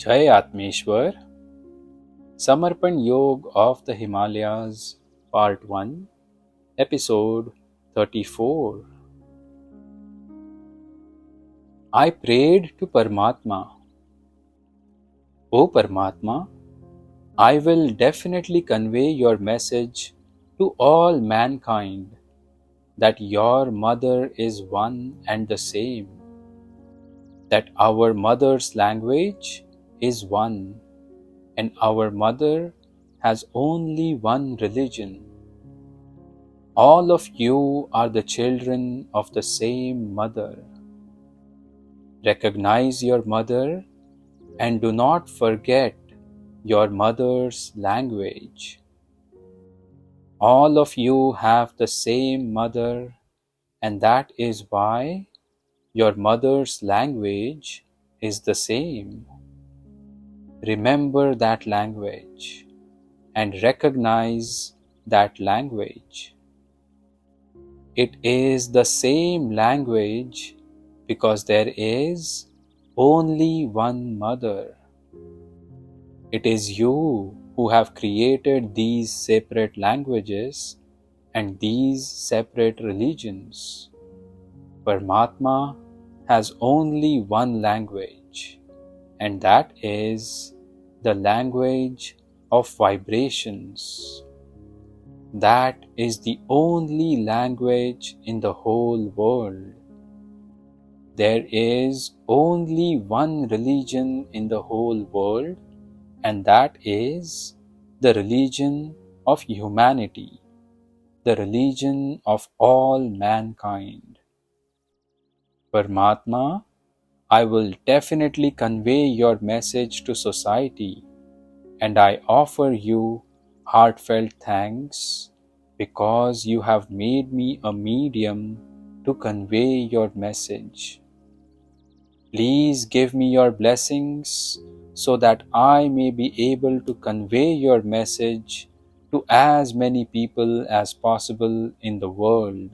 Jai Atmeshwar, Samarpan Yog of the Himalayas, Part 1, Episode 34. I prayed to Paramatma. O Paramatma, I will definitely convey your message to all mankind that your mother is one and the same, that our mother's language is one, and our mother has only one religion. All of you are the children of the same mother. Recognize your mother and do not forget your mother's language. All of you have the same mother, and that is why your mother's language is the same. Remember that language and recognize that language. It is the same language because there is only one mother. It is you who have created these separate languages and these separate religions. Paramatma has only one language, and that is the language of vibrations. That is the only language in the whole world. There is only one religion in the whole world, and that is the religion of humanity, the religion of all mankind. Paramatma, I will definitely convey your message to society, and I offer you heartfelt thanks because you have made me a medium to convey your message. Please give me your blessings so that I may be able to convey your message to as many people as possible in the world.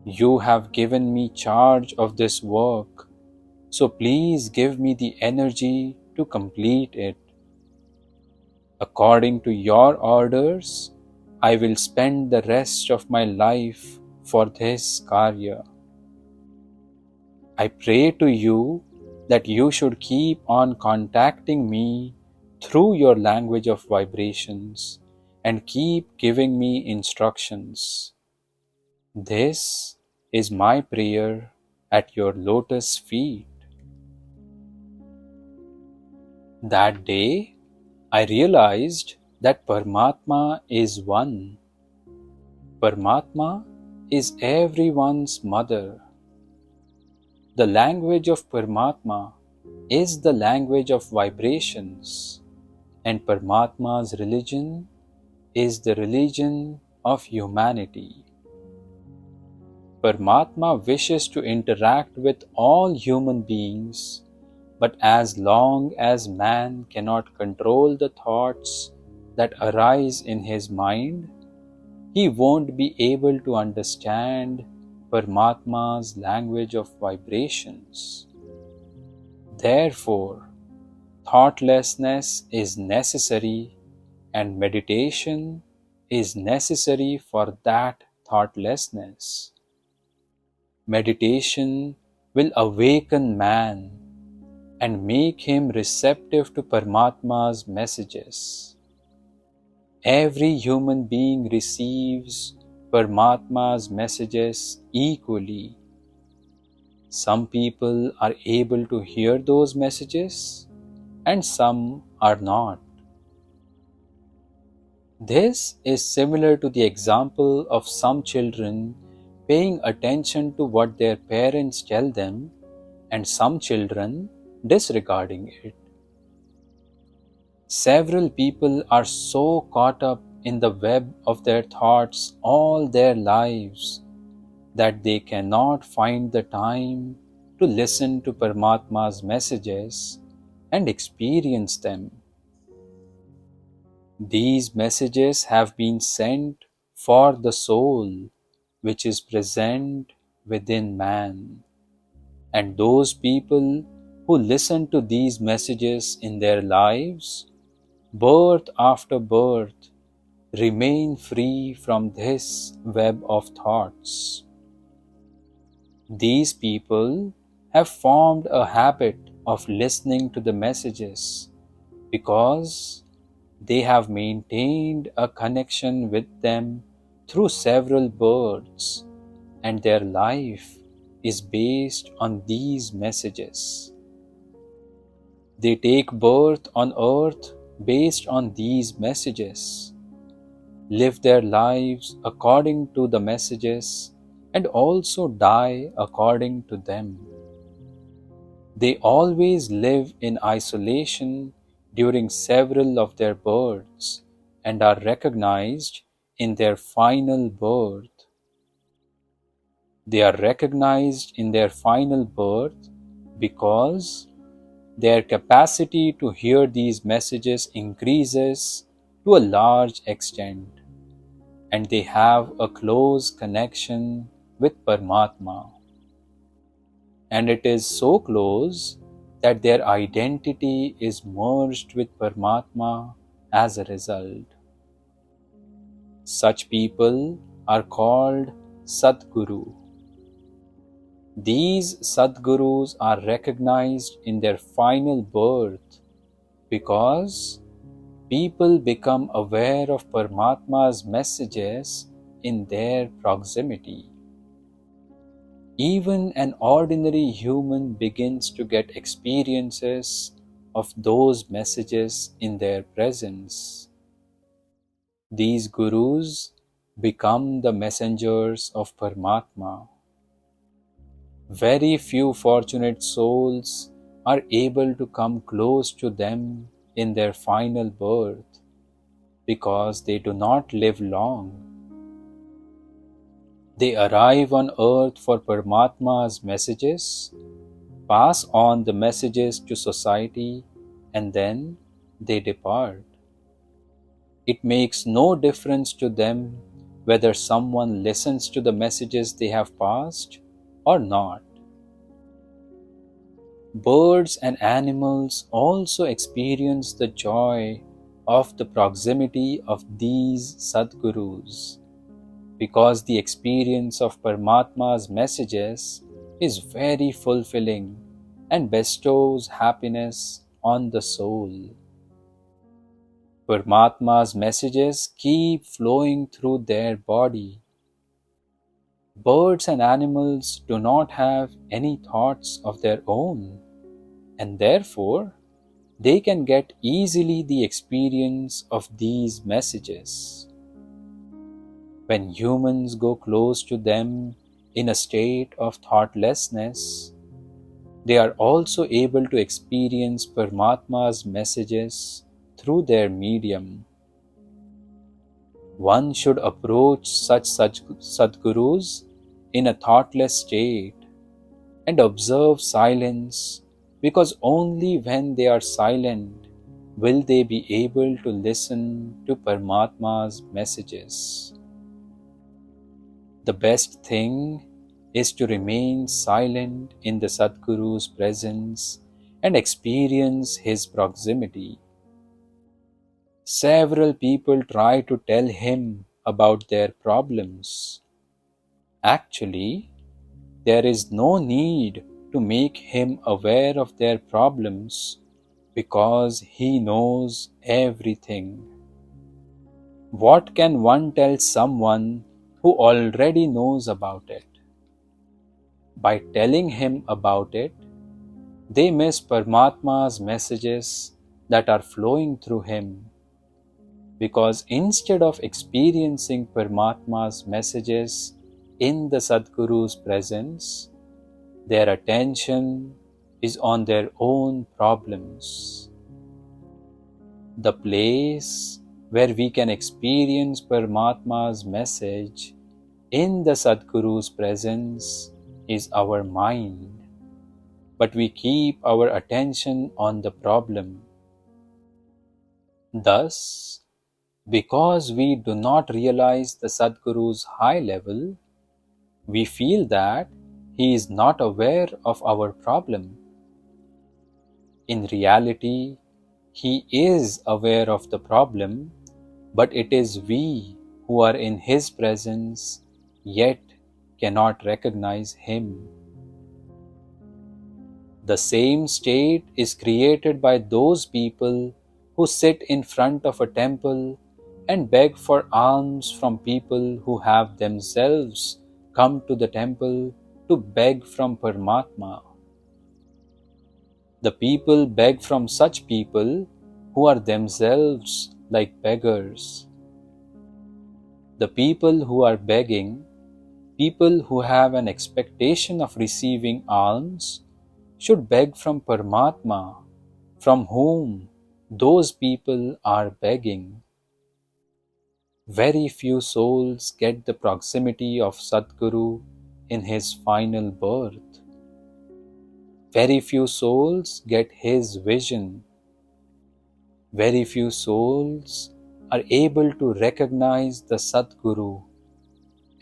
You have given me charge of this work, so please give me the energy to complete it. According to your orders, I will spend the rest of my life for this karya. I pray to you that you should keep on contacting me through your language of vibrations and keep giving me instructions. This is my prayer at your lotus feet. That day, I realized that Paramatma is one. Paramatma is everyone's mother. The language of Paramatma is the language of vibrations, and Paramatma's religion is the religion of humanity. Paramatma wishes to interact with all human beings, but as long as man cannot control the thoughts that arise in his mind, he won't be able to understand Paramatma's language of vibrations. Therefore, thoughtlessness is necessary and meditation is necessary for that thoughtlessness. Meditation will awaken man and make him receptive to Paramatma's messages. Every human being receives Paramatma's messages equally. Some people are able to hear those messages and some are not. This is similar to the example of some children paying attention to what their parents tell them and some children disregarding it. Several people are so caught up in the web of their thoughts all their lives that they cannot find the time to listen to Paramatma's messages and experience them. These messages have been sent for the soul which is present within man, and those people who listen to these messages in their lives, birth after birth, remain free from this web of thoughts. These people have formed a habit of listening to the messages because they have maintained a connection with them through several births, and their life is based on these messages. They take birth on earth based on these messages, live their lives according to the messages, and also die according to them. They always live in isolation during several of their births and are recognized in their final birth. They are recognized in their final birth because their capacity to hear these messages increases to a large extent, and they have a close connection with Paramatma. And it is so close that their identity is merged with Paramatma as a result. Such people are called Sadguru. These Sadgurus are recognized in their final birth because people become aware of Paramatma's messages in their proximity. Even an ordinary human begins to get experiences of those messages in their presence. These gurus become the messengers of Paramatma. Very few fortunate souls are able to come close to them in their final birth because they do not live long. They arrive on earth for Paramatma's messages, pass on the messages to society, and then they depart. It makes no difference to them whether someone listens to the messages they have passed or not. Birds and animals also experience the joy of the proximity of these Sadgurus, because the experience of Paramatma's messages is very fulfilling and bestows happiness on the soul. Paramatma's messages keep flowing through their body. Birds and animals do not have any thoughts of their own, and therefore they can get easily the experience of these messages. When humans go close to them in a state of thoughtlessness, they are also able to experience Paramatma's messages through their medium. One should approach such Sadgurus in a thoughtless state and observe silence, because only when they are silent will they be able to listen to Paramatma's messages. The best thing is to remain silent in the Sadguru's presence and experience his proximity. Several people try to tell him about their problems. Actually, there is no need to make him aware of their problems because he knows everything. What can one tell someone who already knows about it? By telling him about it, they miss Paramatma's messages that are flowing through him, because instead of experiencing Paramatma's messages in the Sadguru's presence, their attention is on their own problems. The place where we can experience Paramatma's message in the Sadguru's presence is our mind, but we keep our attention on the problem. Thus, because we do not realize the Sadguru's high level, we feel that he is not aware of our problem. In reality, he is aware of the problem, but it is we who are in his presence yet cannot recognize him. The same state is created by those people who sit in front of a temple and beg for alms from people who have themselves come to the temple to beg from Paramatma. The people beg from such people who are themselves like beggars. The people who are begging, people who have an expectation of receiving alms, should beg from Paramatma, from whom those people are begging. Very few souls get the proximity of Sadguru in his final birth. Very few souls get his vision. Very few souls are able to recognize the Sadguru,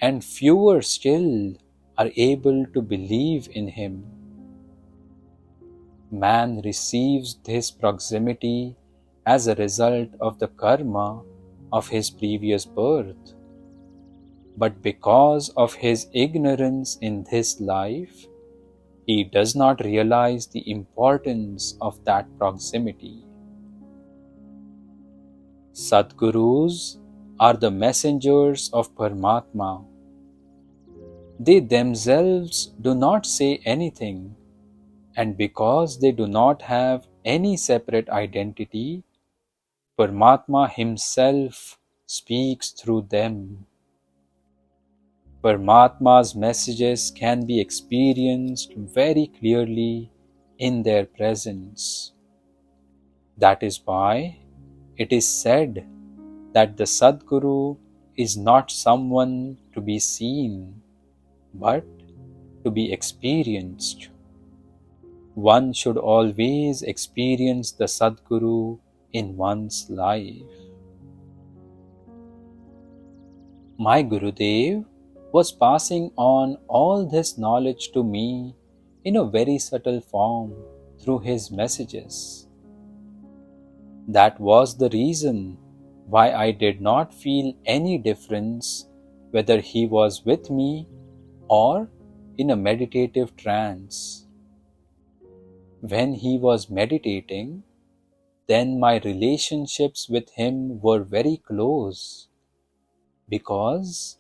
and fewer still are able to believe in him. Man receives this proximity as a result of the karma of his previous birth. But because of his ignorance in this life, he does not realize the importance of that proximity. Sadgurus are the messengers of Paramatma. They themselves do not say anything, and because they do not have any separate identity, Paramatma himself speaks through them. Paramatma's messages can be experienced very clearly in their presence. That is why it is said that the Sadguru is not someone to be seen, but to be experienced. One should always experience the Sadguru in one's life. My Gurudev was passing on all this knowledge to me in a very subtle form through his messages. That was the reason why I did not feel any difference whether he was with me or in a meditative trance. When he was meditating, then my relationships with him were very close, because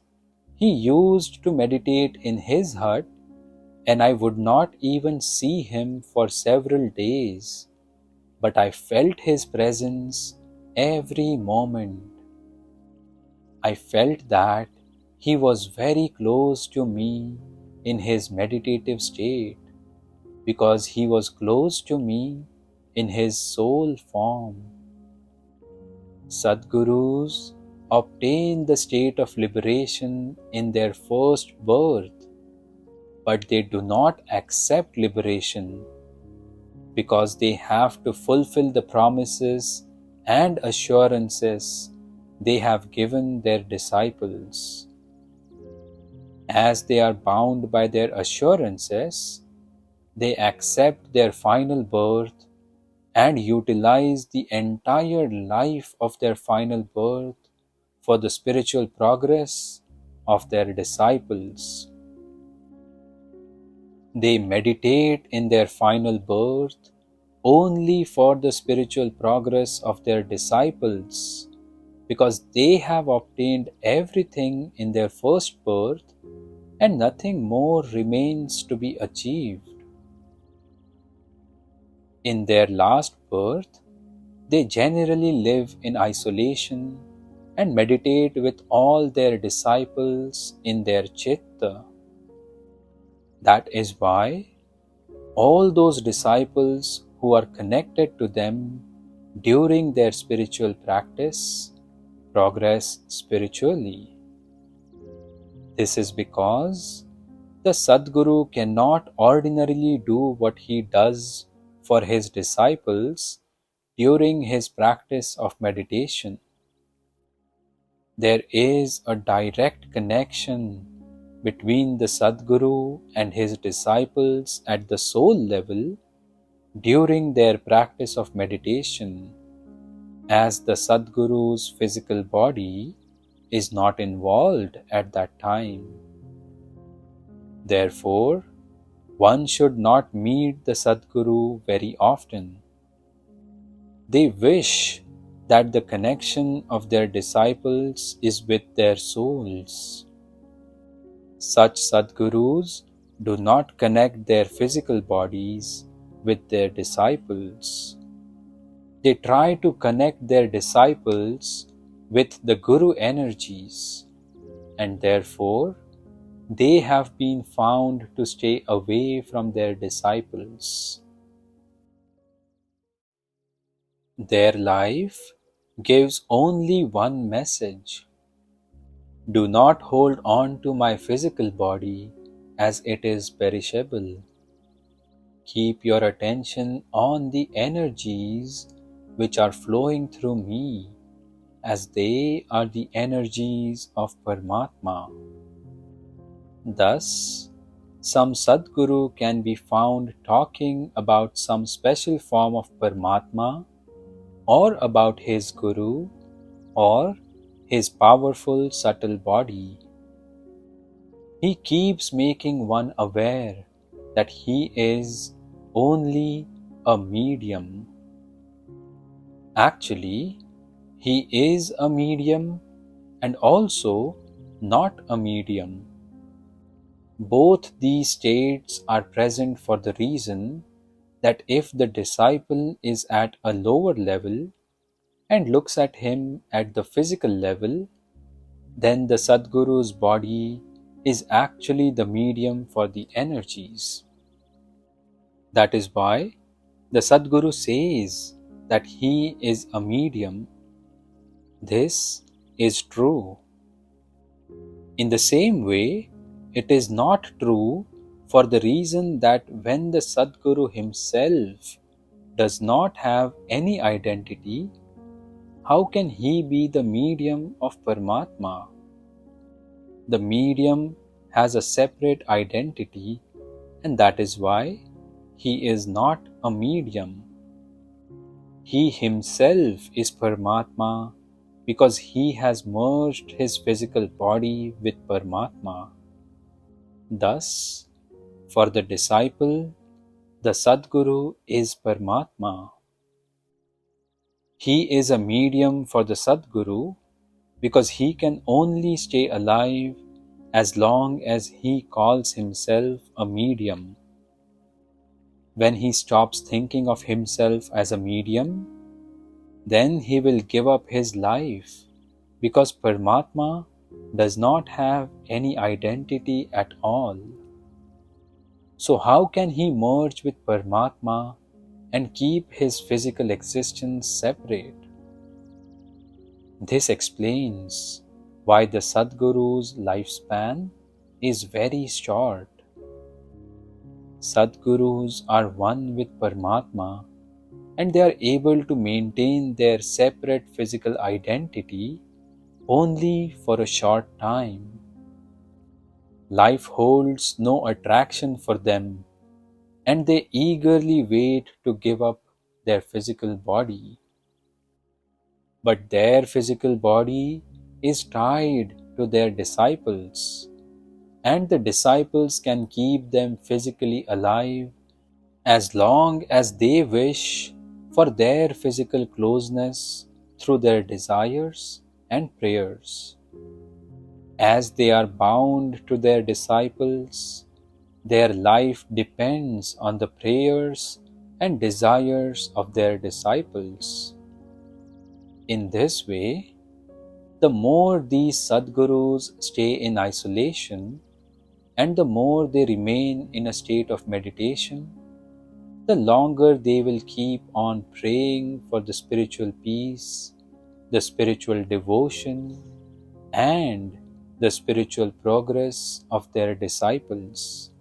he used to meditate in his hut and I would not even see him for several days, but I felt his presence every moment. I felt that he was very close to me in his meditative state, because he was close to me in his soul form. Sadgurus obtain the state of liberation in their first birth, but they do not accept liberation because they have to fulfill the promises and assurances they have given their disciples. As they are bound by their assurances, they accept their final birth and utilize the entire life of their final birth for the spiritual progress of their disciples. They meditate in their final birth only for the spiritual progress of their disciples, because they have obtained everything in their first birth and nothing more remains to be achieved. In their last birth, they generally live in isolation and meditate with all their disciples in their chitta. That is why all those disciples who are connected to them during their spiritual practice progress spiritually. This is because the Sadguru cannot ordinarily do what he does for his disciples during his practice of meditation. There is a direct connection between the Sadguru and his disciples at the soul level, during their practice of meditation, as the Sadguru's physical body is not involved at that time. Therefore, one should not meet the Sadguru very often. They wish that the connection of their disciples is with their souls. Such Sadgurus do not connect their physical bodies with their disciples. They try to connect their disciples with the Guru energies, and therefore they have been found to stay away from their disciples. Their life gives only one message: do not hold on to my physical body as it is perishable. Keep your attention on the energies which are flowing through me, as they are the energies of Paramatma. Thus, some Sadguru can be found talking about some special form of Paramatma, or about his Guru, or his powerful subtle body. He keeps making one aware that he is only a medium. Actually, he is a medium and also not a medium. Both these states are present for the reason that if the disciple is at a lower level and looks at him at the physical level, then the Sadguru's body is actually the medium for the energies. That is why the Sadguru says that he is a medium. This is true. In the same way, it is not true for the reason that when the Sadguru himself does not have any identity, how can he be the medium of Paramatma? The medium has a separate identity, and that is why he is not a medium. He himself is Paramatma because he has merged his physical body with Paramatma. Thus, for the disciple, the Sadguru is Paramatma. He is a medium for the Sadguru because he can only stay alive as long as he calls himself a medium. When he stops thinking of himself as a medium, then he will give up his life, because Paramatma does not have any identity at all. So how can he merge with Paramatma and keep his physical existence separate? This explains why the Sadguru's lifespan is very short. Sadgurus are one with Paramatma, and they are able to maintain their separate physical identity only for a short time. Life holds no attraction for them, and they eagerly wait to give up their physical body. But their physical body is tied to their disciples, and the disciples can keep them physically alive as long as they wish for their physical closeness through their desires and prayers. As they are bound to their disciples, their life depends on the prayers and desires of their disciples. In this way, the more these Sadgurus stay in isolation and the more they remain in a state of meditation, the longer they will keep on praying for the spiritual peace, the spiritual devotion, and the spiritual progress of their disciples.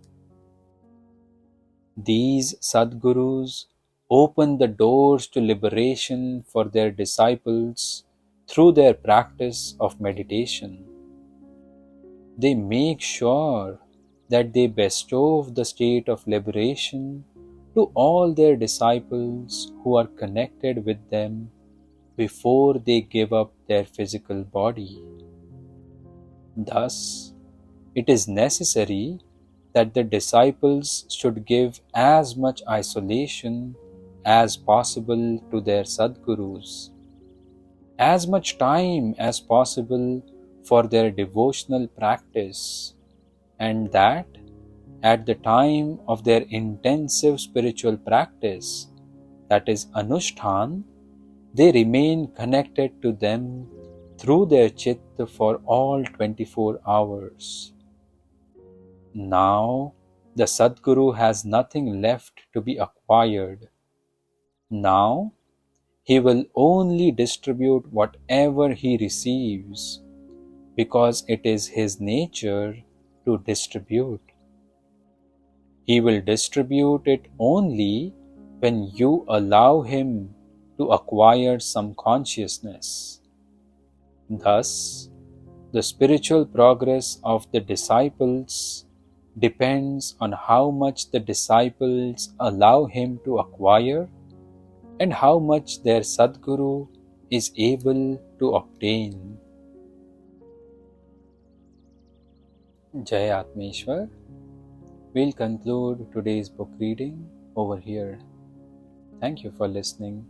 These Sadgurus open the doors to liberation for their disciples through their practice of meditation. They make sure that they bestow the state of liberation to all their disciples who are connected with them before they give up their physical body. Thus, it is necessary that the disciples should give as much isolation as possible to their Sadgurus, as much time as possible for their devotional practice, and that at the time of their intensive spiritual practice, that is Anushtan, they remain connected to them through their chitta for all 24 hours. Now, the Sadguru has nothing left to be acquired. Now, he will only distribute whatever he receives, because it is his nature to distribute. He will distribute it only when you allow him to acquire some consciousness. Thus, the spiritual progress of the disciples depends on how much the disciples allow him to acquire and how much their Sadguru is able to obtain. Jai Atmeshwar. We'll conclude today's book reading over here. Thank you for listening.